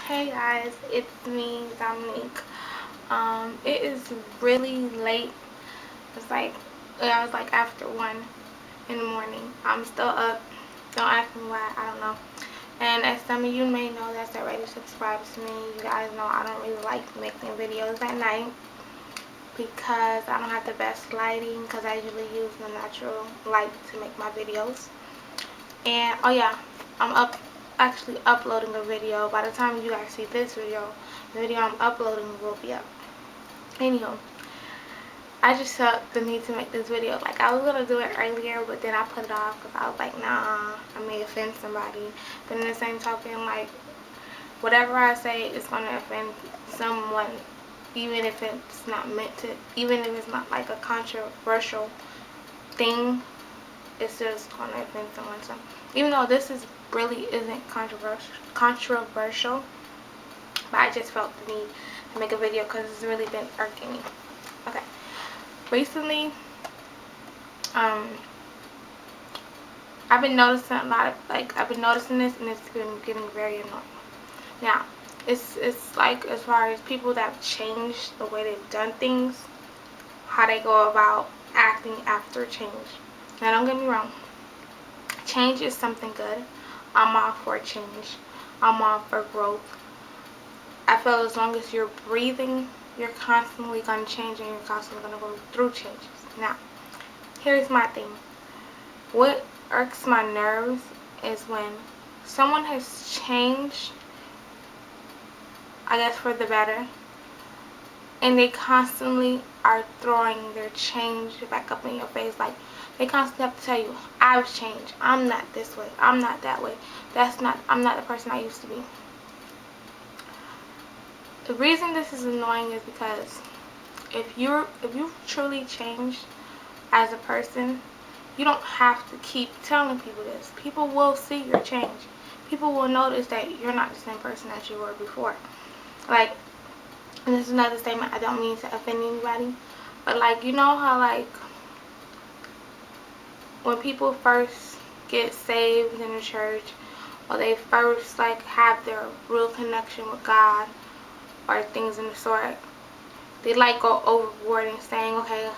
Hey guys, it's me, Dominique. It is really late. It's like I was like after 1 in the morning. I'm still up. Don't ask me why. I don't know. And as some of you may know that's already subscribed to me, you guys know I don't really like making videos at night because I don't have the best lighting. Because I usually use the natural light to make my videos. And oh yeah, I'm actually uploading a video. By the time you guys see this video, the video I'm uploading will be up. Anywho, I just felt the need to make this video. Like, I was gonna do it earlier, but then I put it off because I was like, nah, I may offend somebody. But in the same token, like, whatever I say is gonna offend someone, even if it's not meant to, even if it's not like a controversial thing, it's just gonna offend someone. So even though this is really isn't controversial, but I just felt the need to make a video because it's really been irking me. Okay, recently, I've been noticing a lot of I've been noticing this, and it's been getting very annoying. Now, it's like as far as people that have changed the way they've done things, how they go about acting after change. Now, don't get me wrong. Change is something good. I'm all for change. I'm all for growth. I feel as long as you're breathing, you're constantly going to change and you're constantly going to go through changes. Now, here's my thing. What irks my nerves is when someone has changed, I guess for the better, and they constantly are throwing their change back up in your face. Like, they constantly have to tell you, I've changed. I'm not this way. I'm not that way. I'm not the person I used to be. The reason this is annoying is because if you've truly changed as a person, you don't have to keep telling people this. People will see your change. People will notice that you're not the same person that you were before. Like, and this is another statement, I don't mean to offend anybody, but like, you know how like when people first get saved in the church, or they first like have their real connection with God or things in the sort, they like go overboard and saying, okay,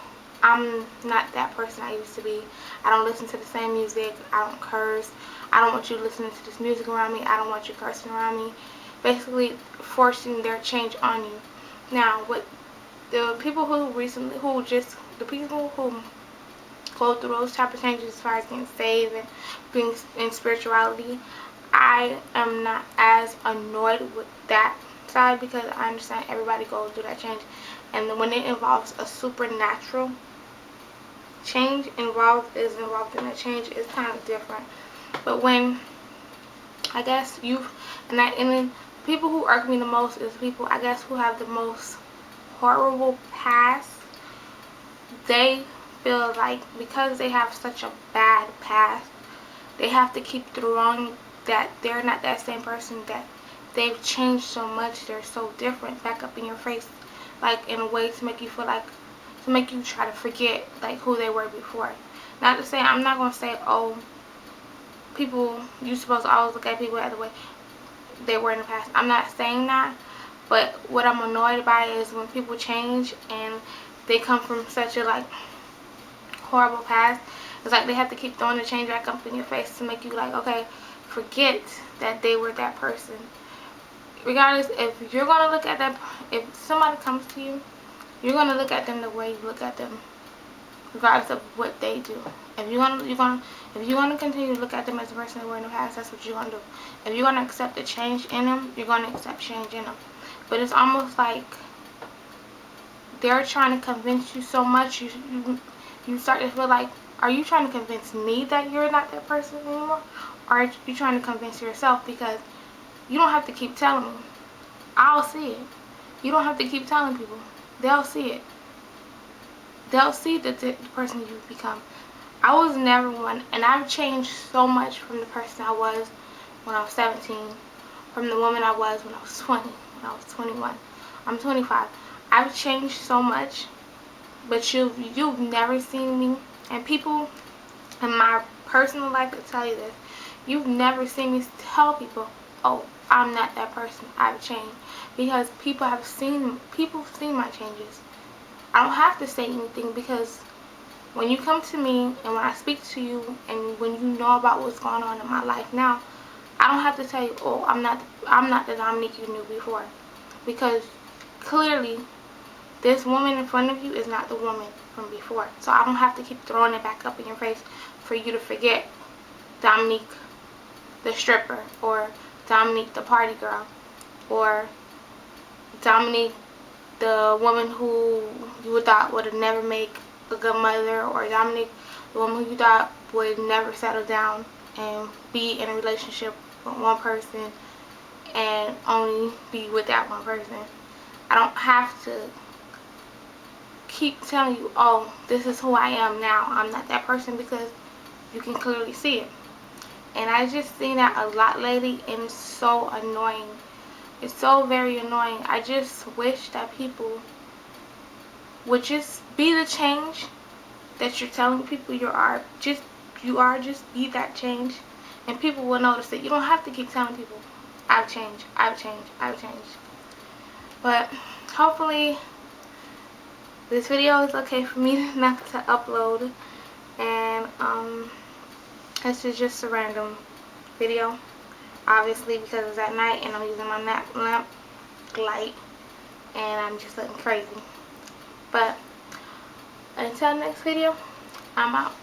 I'm not that person I used to be. I don't listen to the same music. I don't curse. I don't want you listening to this music around me. I don't want you cursing around me. Basically forcing their change on you. Now, what the people who the people who go through those type of changes as far as getting saved and being in spirituality, I am not as annoyed with that side because I understand everybody goes through that change. And when it involves a supernatural change involved in that change, it's kind of different. But when I guess and then people who irk me the most is people I guess who have the most horrible past. They feel like because they have such a bad past, they have to keep throwing that they're not that same person, that they've changed so much, they're so different, back up in your face, like in a way to make you feel like, to make you try to forget like who they were before. Not to say, I'm not going to say, oh, people, you're supposed to always look at people the way they were in the past. I'm not saying that, but what I'm annoyed by is when people change and they come from such a like horrible past. It's like they have to keep throwing the change back up in your face to make you like, okay, forget that they were that person. Regardless, if you're gonna look at that, if somebody comes to you, you're gonna look at them the way you look at them, regardless of what they do. If you're gonna continue to look at them as the person they were in the past, that's what you're gonna do. If you're gonna accept the change in them, you're gonna accept change in them. But it's almost like they're trying to convince you so much, you start to feel like, are you trying to convince me that you're not that person anymore? Or are you trying to convince yourself? Because you don't have to keep telling me. I'll see it. You don't have to keep telling people. They'll see it. They'll see the person you've become. I was never one, and I've changed so much from the person I was when I was 17, from the woman I was when I was 20, when I was 21. I'm 25. I've changed so much, but you've never seen me, and people in my personal life will tell you this. You've never seen me tell people, oh, I'm not that person. I've changed because people have seen my changes. I don't have to say anything because when you come to me and when I speak to you and when you know about what's going on in my life now, I don't have to tell you, oh, I'm not the Dominique you knew before, because clearly this woman in front of you is not the woman from before. So I don't have to keep throwing it back up in your face for you to forget Dominique the stripper, or Dominique the party girl, or Dominique the woman who you thought would have never make a good mother, or Dominique the woman who you thought would never settle down and be in a relationship with one person and only be with that one person. I don't have to keep telling you, oh, this is who I am now. I'm not that person, because you can clearly see it. And I just seen that a lot lately, and it's so annoying. It's so very annoying. I just wish that people would just be the change that you're telling people you are. Just be that change, and people will notice it. You don't have to keep telling people, I've changed, I've changed, I've changed. But hopefully this video is okay for me not to upload, and this is just a random video, obviously, because it's at night and I'm using my lamp light and I'm just looking crazy. But until next video, I'm out.